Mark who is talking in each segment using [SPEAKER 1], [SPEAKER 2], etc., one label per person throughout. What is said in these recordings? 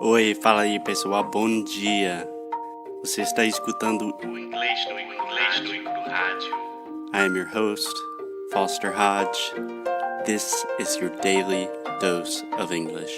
[SPEAKER 1] Oi, fala aí pessoal, bom dia. Você está escutando o Inglês Nu E Cru Rádio. I am your host, Foster Hodge. This is your daily dose of English.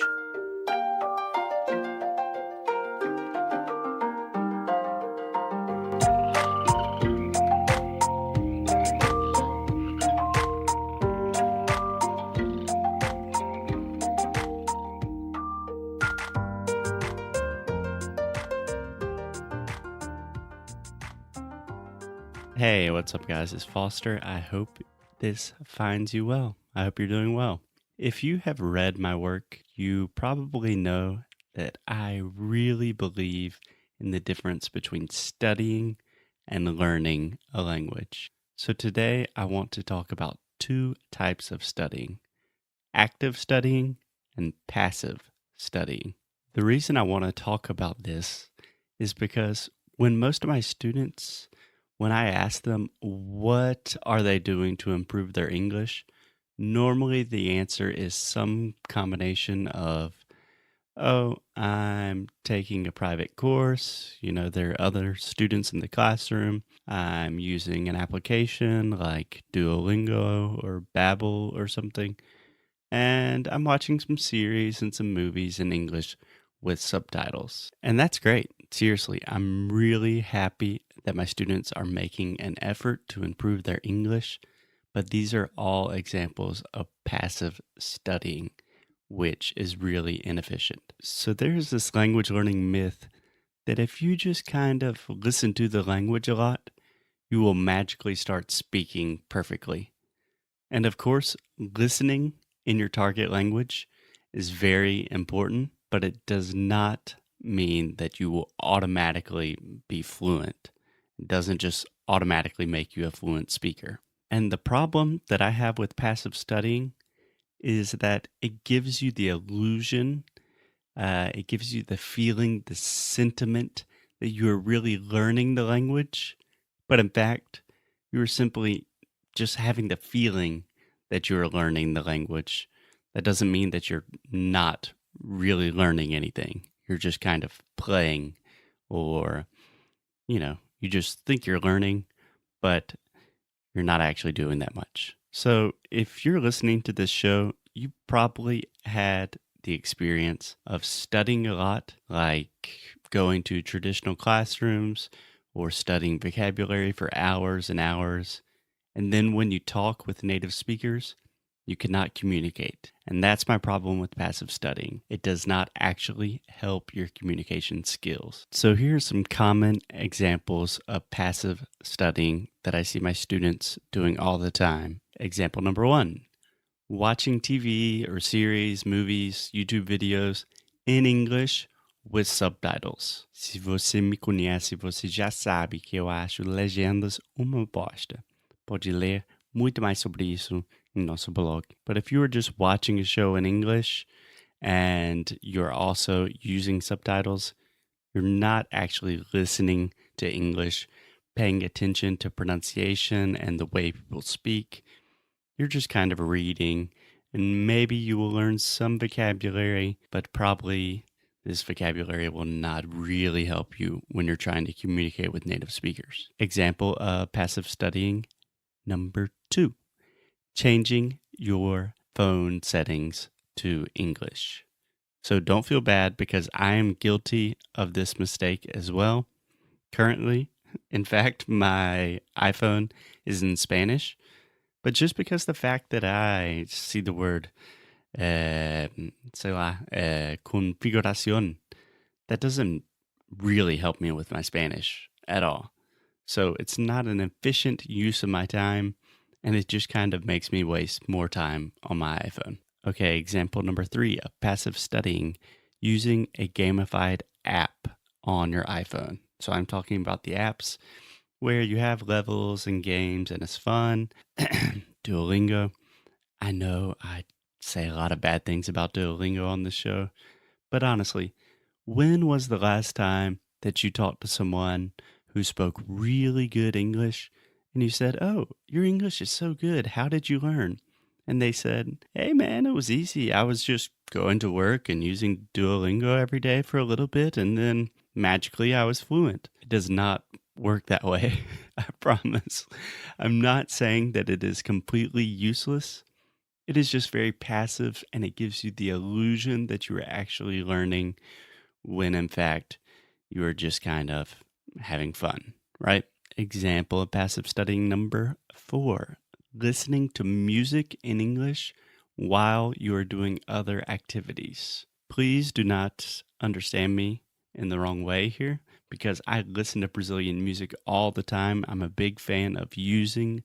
[SPEAKER 1] Hey, what's up, guys? It's Foster. I hope this finds you well. I hope you're doing well. If you have read my work, you probably know that I really believe in the difference between studying and learning a language. So today I want to talk about two types of studying: active studying and passive studying. The reason I want to talk about this is because when most of my students, when I ask them what are they doing to improve their English, normally the answer is some combination of, oh, I'm taking a private course. There are other students in the classroom. I'm using an application like Duolingo or Babbel or something. And I'm watching some series and some movies in English with subtitles. And that's great. Seriously, I'm really happy that my students are making an effort to improve their English, but these are all examples of passive studying, which is really inefficient. So there's this language learning myth that if you just kind of listen to the language a lot, you will magically start speaking perfectly. And of course, listening in your target language is very important, but it does not mean that you will automatically be fluent. It doesn't just automatically make you a fluent speaker. And the problem that I have with passive studying is that it gives you the illusion, it gives you the feeling, the sentiment that you are really learning the language, but in fact, you are simply just having the feeling that you're learning the language. That doesn't mean that you're not really learning anything. You're just kind of playing, or, you just think you're learning, but you're not actually doing that much. So if you're listening to this show, you probably had the experience of studying a lot, like going to traditional classrooms or studying vocabulary for hours and hours. And then when you talk with native speakers, you cannot communicate. And that's my problem with passive studying. It does not actually help your communication skills. So here are some common examples of passive studying that I see my students doing all the time. Example number 1, watching TV or series, movies, YouTube videos in English with subtitles. Se você me conhece, você já sabe que eu acho legendas uma bosta. Pode ler muito mais sobre isso em nosso blog. But if you are just watching a show in English and you're also using subtitles, you're not actually listening to English, paying attention to pronunciation and the way people speak. You're just kind of reading, and maybe you will learn some vocabulary, but probably this vocabulary will not really help you when you're trying to communicate with native speakers. Example of passive studying number 2, changing your phone settings to English. So don't feel bad, because I am guilty of this mistake as well. Currently, in fact, my iPhone is in Spanish, but just because the fact that I see the word, configuración, that doesn't really help me with my Spanish at all. So it's not an efficient use of my time, and it just kind of makes me waste more time on my iPhone. Okay, example number 3 of passive studying, using a gamified app on your iPhone. So I'm talking about the apps where you have levels and games and it's fun. Duolingo. I know I say a lot of bad things about Duolingo on this show, but honestly, when was the last time that you talked to someone who spoke really good English and you said, "Oh, your English is so good. How did you learn?" And they said, "Hey man, it was easy. I was just going to work and using Duolingo every day for a little bit, and then magically I was fluent. It does not work that way. I promise. I'm not saying that it is completely useless. It is just very passive and it gives you the illusion that you are actually learning when in fact you are just kind of having fun, right? Example of passive studying number 4, listening to music in English while you are doing other activities. Please do not understand me in the wrong way here because I listen to Brazilian music all the time. I'm a big fan of using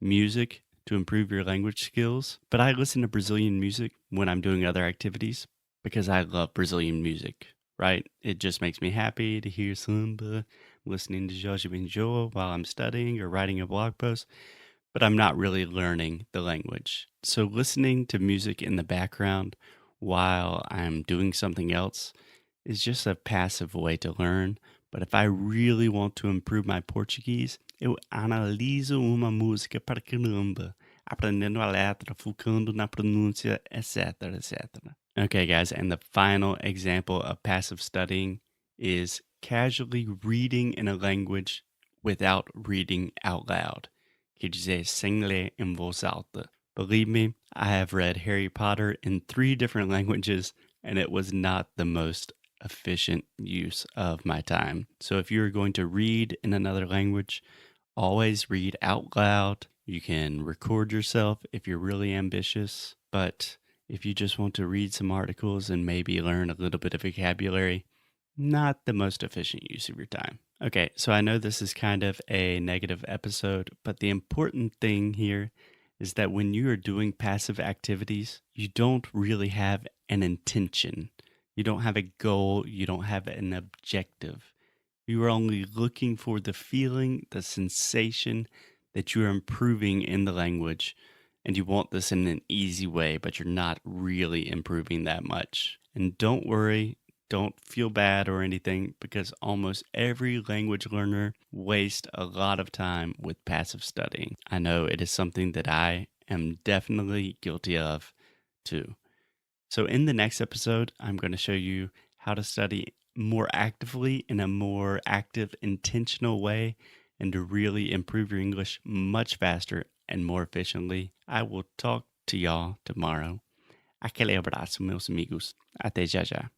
[SPEAKER 1] music to improve your language skills, but I listen to Brazilian music when I'm doing other activities because I love Brazilian music, right? It just makes me happy to hear samba, listening to Jorge Benjoa while I'm studying or writing a blog post, but I'm not really learning the language. So listening to music in the background while I'm doing something else is just a passive way to learn. But if I really want to improve my Portuguese, eu analiso uma música para caramba, aprendendo a letra, focando na pronúncia, etc, etc. Okay, guys, and the final example of passive studying is casually reading in a language without reading out loud. Quer dizer, sem ler em voz alta. Believe me, I have read Harry Potter in 3 different languages, and it was not the most efficient use of my time. So if you're going to read in another language, always read out loud. You can record yourself if you're really ambitious, but if you just want to read some articles and maybe learn a little bit of vocabulary, not the most efficient use of your time. Okay, so I know this is kind of a negative episode, but the important thing here is that when you are doing passive activities, you don't really have an intention. You don't have a goal. You don't have an objective. You are only looking for the feeling, the sensation that you are improving in the language. And you want this in an easy way, but you're not really improving that much. And don't worry, don't feel bad or anything because almost every language learner wastes a lot of time with passive studying. I know it is something that I am definitely guilty of too. So in the next episode, I'm going to show you how to study more actively in a more active, intentional way and to really improve your English much faster and more efficiently. I will talk to y'all tomorrow. Aquele abraço, meus amigos. Até já já.